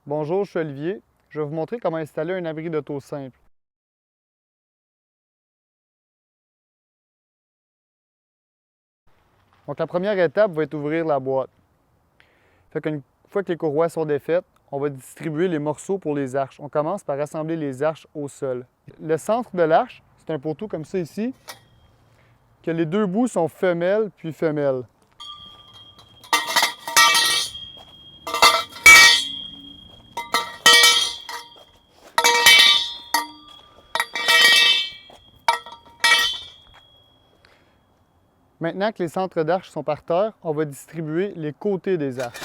Bonjour, je suis Olivier. Je vais vous montrer comment installer un abri d'auto simple. Donc la première étape va être ouvrir la boîte. Une fois que les courroies sont défaites, on va distribuer les morceaux pour les arches. On commence par assembler les arches au sol. Le centre de l'arche, c'est un poteau comme ça ici, que les deux bouts sont femelles puis femelles. Maintenant que les centres d'arches sont par terre, on va distribuer les côtés des arches.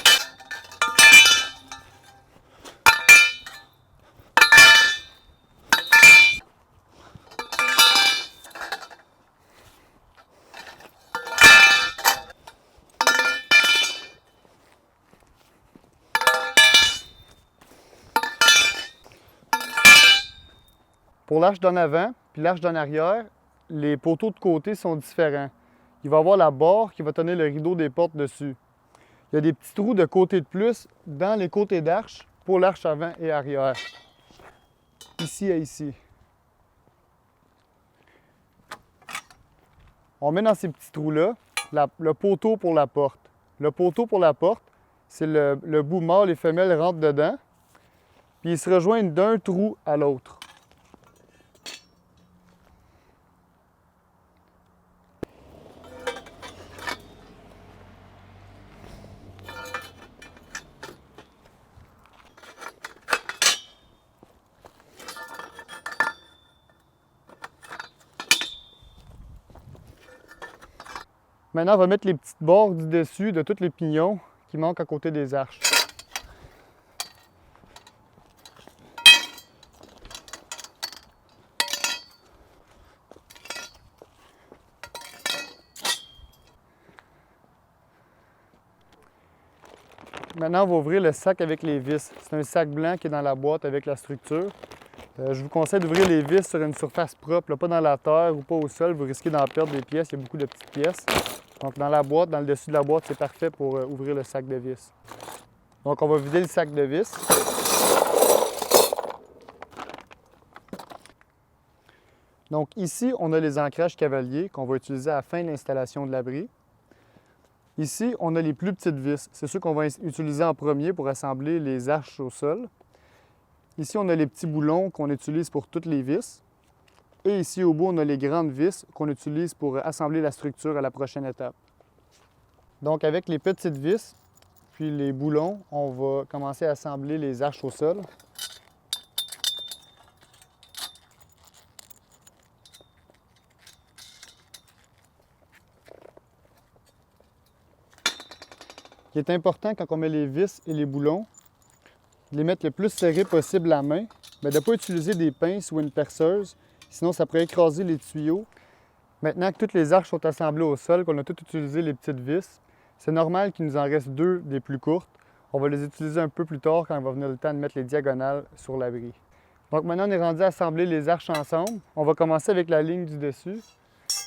Pour l'arche d'en avant puis l'arche d'en arrière, les poteaux de côté sont différents. Il va y avoir la barre qui va tenir le rideau des portes dessus. Il y a des petits trous de côté de plus dans les côtés d'arche pour l'arche avant et arrière. Ici et ici. On met dans ces petits trous-là le poteau pour la porte. Le poteau pour la porte, c'est le bout mâle et femelle rentrent dedans, puis ils se rejoignent d'un trou à l'autre. Maintenant, on va mettre les petites barres du dessus de tous les pignons qui manquent à côté des arches. Maintenant, on va ouvrir le sac avec les vis. C'est un sac blanc qui est dans la boîte avec la structure. Je vous conseille d'ouvrir les vis sur une surface propre, là, pas dans la terre ou pas au sol. Vous risquez d'en perdre des pièces. Il y a beaucoup de petites pièces. Donc, dans la boîte, dans le dessus de la boîte, c'est parfait pour ouvrir le sac de vis. Donc, on va vider le sac de vis. Donc, ici, on a les ancrages cavaliers qu'on va utiliser à la fin de l'installation de l'abri. Ici, on a les plus petites vis. C'est ceux qu'on va utiliser en premier pour assembler les arches au sol. Ici, on a les petits boulons qu'on utilise pour toutes les vis. Et ici, au bout, on a les grandes vis qu'on utilise pour assembler la structure à la prochaine étape. Donc, avec les petites vis, puis les boulons, on va commencer à assembler les arches au sol. Ce qui est important quand on met les vis et les boulons, de les mettre le plus serré possible à main, mais de ne pas utiliser des pinces ou une perceuse, sinon ça pourrait écraser les tuyaux. Maintenant que toutes les arches sont assemblées au sol, qu'on a toutes utilisé les petites vis, c'est normal qu'il nous en reste deux des plus courtes. On va les utiliser un peu plus tard quand il va venir le temps de mettre les diagonales sur l'abri. Donc maintenant on est rendu à assembler les arches ensemble. On va commencer avec la ligne du dessus.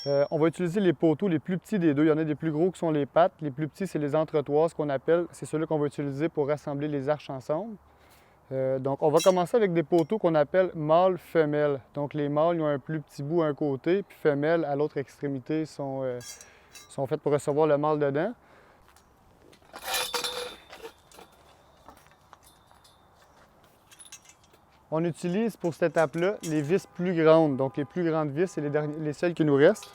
On va utiliser les poteaux les plus petits des deux. Il y en a des plus gros qui sont les pattes. Les plus petits, c'est les entretoises qu'on appelle. C'est ceux-là qu'on va utiliser pour assembler les arches ensemble. Donc, on va commencer avec des poteaux qu'on appelle mâles-femelles. Donc, les mâles ils ont un plus petit bout à un côté, puis femelles à l'autre extrémité sont faites pour recevoir le mâle dedans. On utilise pour cette étape-là les vis plus grandes. Donc, les plus grandes vis, c'est les seules qui nous restent.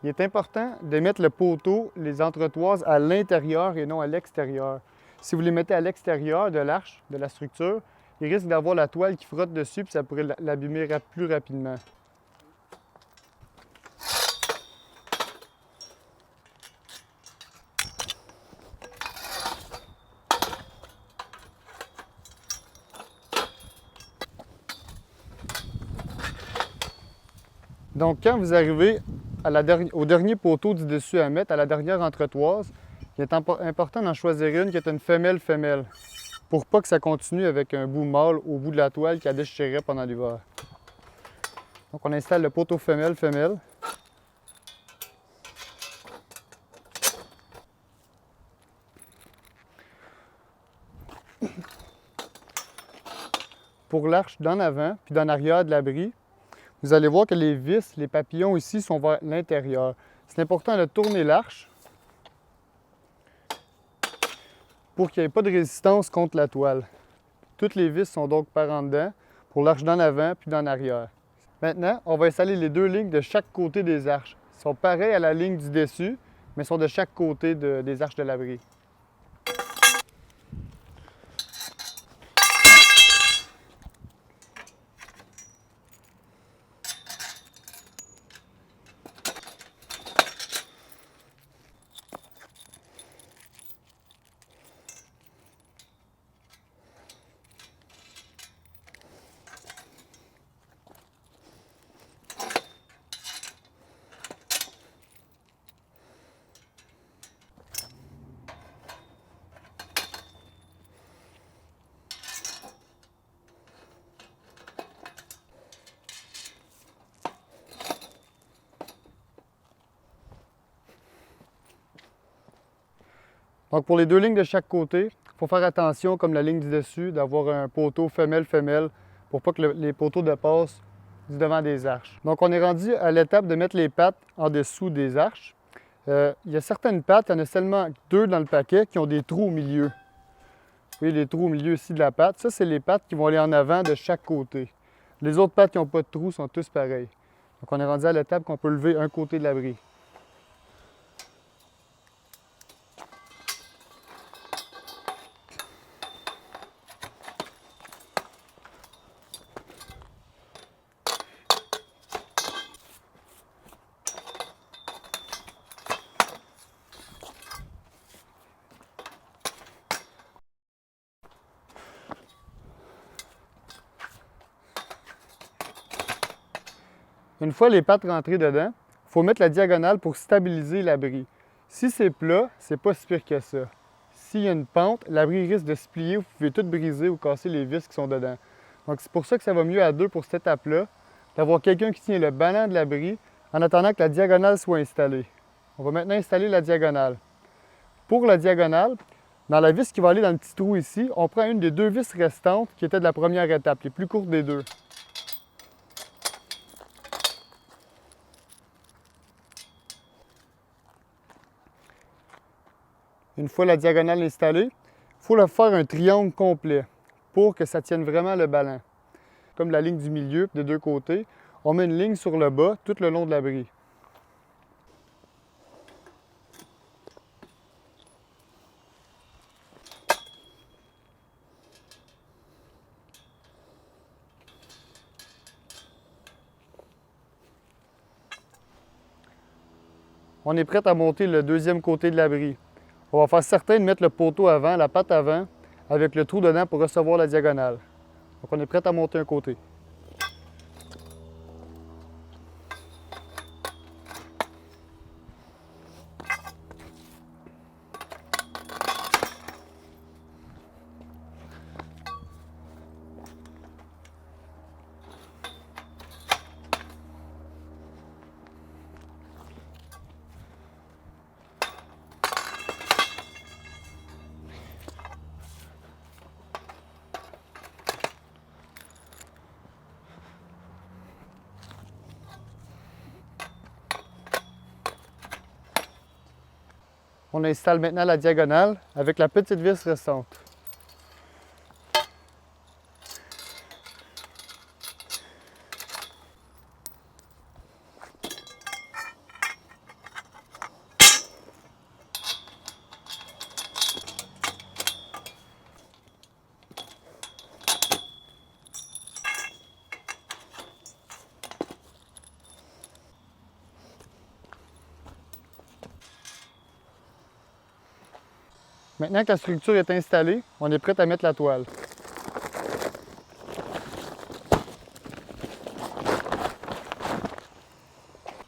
Il est important de mettre le poteau, les entretoises, à l'intérieur et non à l'extérieur. Si vous les mettez à l'extérieur de l'arche, de la structure, il risque d'avoir la toile qui frotte dessus, puis ça pourrait l'abîmer plus rapidement. Donc, quand vous arrivez au dernier poteau du dessus à mettre, à la dernière entretoise, il est important d'en choisir une qui est une femelle-femelle, pour pas que ça continue avec un bout mâle au bout de la toile qui a déchiré pendant l'hiver. Donc, on installe le poteau femelle-femelle. pour l'arche d'en avant puis d'en arrière de l'abri, vous allez voir que les vis, les papillons ici sont vers l'intérieur. C'est important de tourner l'arche pour qu'il n'y ait pas de résistance contre la toile. Toutes les vis sont donc par en dedans pour l'arche d'en avant puis d'en arrière. Maintenant, on va installer les deux lignes de chaque côté des arches. Ils sont pareils à la ligne du dessus, mais sont de chaque côté des arches de l'abri. Donc pour les deux lignes de chaque côté, il faut faire attention, comme la ligne du dessus, d'avoir un poteau femelle-femelle pour pas que les poteaux dépassent du devant des arches. Donc on est rendu à l'étape de mettre les pattes en dessous des arches. Il y a certaines pattes, il y en a seulement 2 dans le paquet qui ont des trous au milieu. Vous voyez les trous au milieu ici de la patte. Ça, c'est les pattes qui vont aller en avant de chaque côté. Les autres pattes qui n'ont pas de trous sont tous pareils. Donc on est rendu à l'étape qu'on peut lever un côté de l'abri. Une fois les pattes rentrées dedans, il faut mettre la diagonale pour stabiliser l'abri. Si c'est plat, c'est pas si pire que ça. S'il y a une pente, l'abri risque de se plier, vous pouvez tout briser ou casser les vis qui sont dedans. Donc c'est pour ça que ça va mieux à 2 pour cette étape-là, d'avoir quelqu'un qui tient le ballon de l'abri en attendant que la diagonale soit installée. On va maintenant installer la diagonale. Pour la diagonale, dans la vis qui va aller dans le petit trou ici, on prend une des 2 vis restantes qui étaient de la première étape, les plus courtes des 2. Une fois la diagonale installée, il faut leur faire un triangle complet pour que ça tienne vraiment le ballon. Comme la ligne du milieu des 2 côtés, on met une ligne sur le bas tout le long de l'abri. On est prêt à monter le deuxième côté de l'abri. On va faire certain de mettre le poteau avant, la patte avant, avec le trou dedans pour recevoir la diagonale. Donc on est prêt à monter un côté. On installe maintenant la diagonale avec la petite vis restante. Maintenant que la structure est installée, on est prêt à mettre la toile.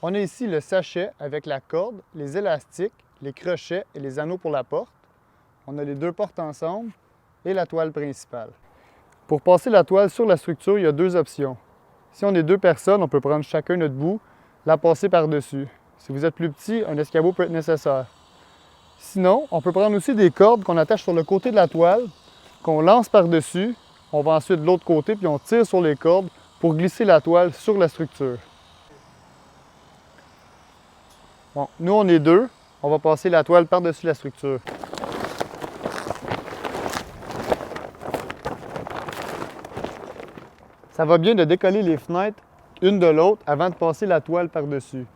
On a ici le sachet avec la corde, les élastiques, les crochets et les anneaux pour la porte. On a les 2 portes ensemble et la toile principale. Pour passer la toile sur la structure, il y a 2 options. Si on est 2 personnes, on peut prendre chacun notre bout, la passer par-dessus. Si vous êtes plus petit, un escabeau peut être nécessaire. Sinon, on peut prendre aussi des cordes qu'on attache sur le côté de la toile, qu'on lance par-dessus. on va ensuite de l'autre côté puis on tire sur les cordes pour glisser la toile sur la structure. Bon, nous on est deux, on va passer la toile par-dessus la structure. Ça va bien de décoller les fenêtres une de l'autre avant de passer la toile par-dessus.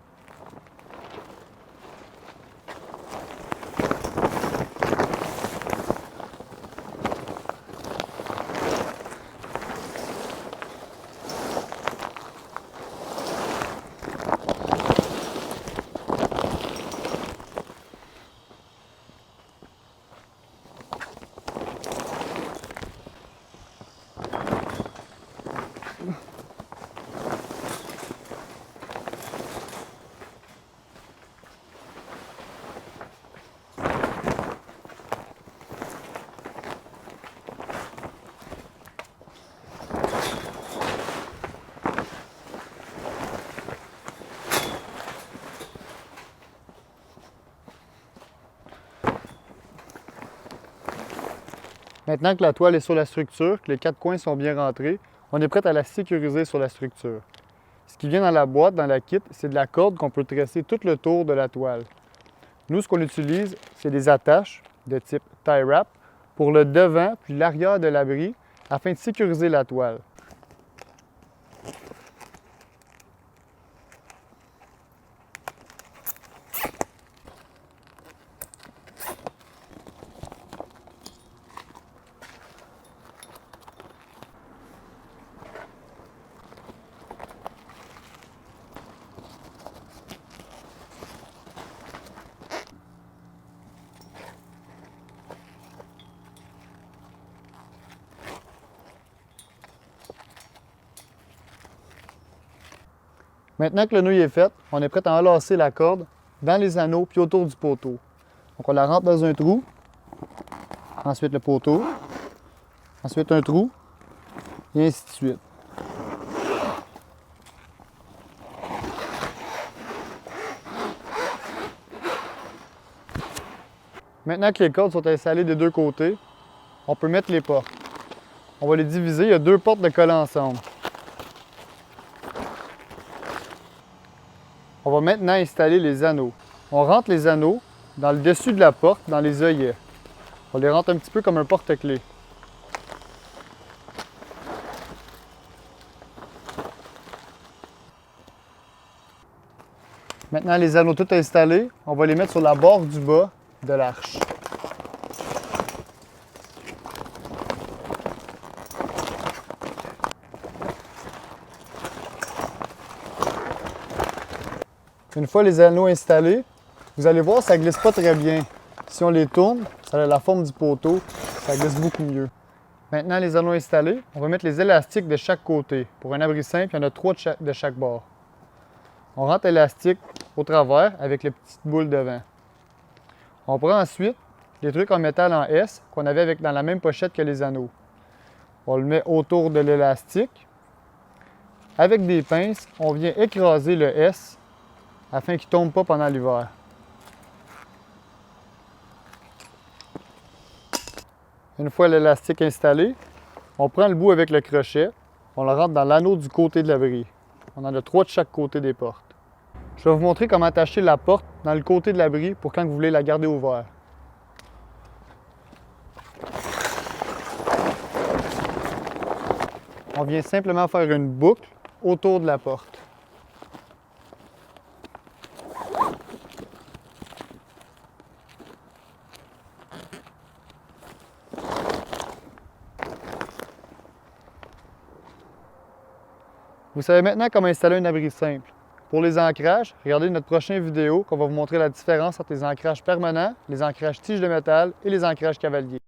Maintenant que la toile est sur la structure, que les quatre coins sont bien rentrés, on est prêt à la sécuriser sur la structure. Ce qui vient dans la boîte, dans la kit, c'est de la corde qu'on peut tresser tout le tour de la toile. Nous, ce qu'on utilise, c'est des attaches de type tie wrap pour le devant puis l'arrière de l'abri afin de sécuriser la toile. Maintenant que le nœud est fait, on est prêt à enlacer la corde dans les anneaux puis autour du poteau. Donc on la rentre dans un trou, ensuite le poteau, ensuite un trou, et ainsi de suite. Maintenant que les cordes sont installées des deux côtés, on peut mettre les portes. On va les diviser, il y a deux portes de coller ensemble. On va maintenant installer les anneaux. On rentre les anneaux dans le dessus de la porte, dans les œillets. On les rentre un petit peu comme un porte-clés. Maintenant, les anneaux tout installés, on va les mettre sur la barre du bas de l'arche. Une fois les anneaux installés, vous allez voir, ça ne glisse pas très bien. Si on les tourne, ça a la forme du poteau, ça glisse beaucoup mieux. Maintenant, les anneaux installés, on va mettre les élastiques de chaque côté. Pour un abri simple, il y en a 3 de chaque bord. On rentre l'élastique au travers avec les petites boules devant. On prend ensuite les trucs en métal en S qu'on avait dans la même pochette que les anneaux. On le met autour de l'élastique. Avec des pinces, on vient écraser le S afin qu'il ne tombe pas pendant l'hiver. Une fois l'élastique installé, on prend le bout avec le crochet, on le rentre dans l'anneau du côté de l'abri. On en a 3 de chaque côté des portes. Je vais vous montrer comment attacher la porte dans le côté de l'abri pour quand vous voulez la garder ouverte. On vient simplement faire une boucle autour de la porte. Vous savez maintenant comment installer un abri simple. Pour les ancrages, regardez notre prochaine vidéo qu'on va vous montrer la différence entre les ancrages permanents, les ancrages tiges de métal et les ancrages cavaliers.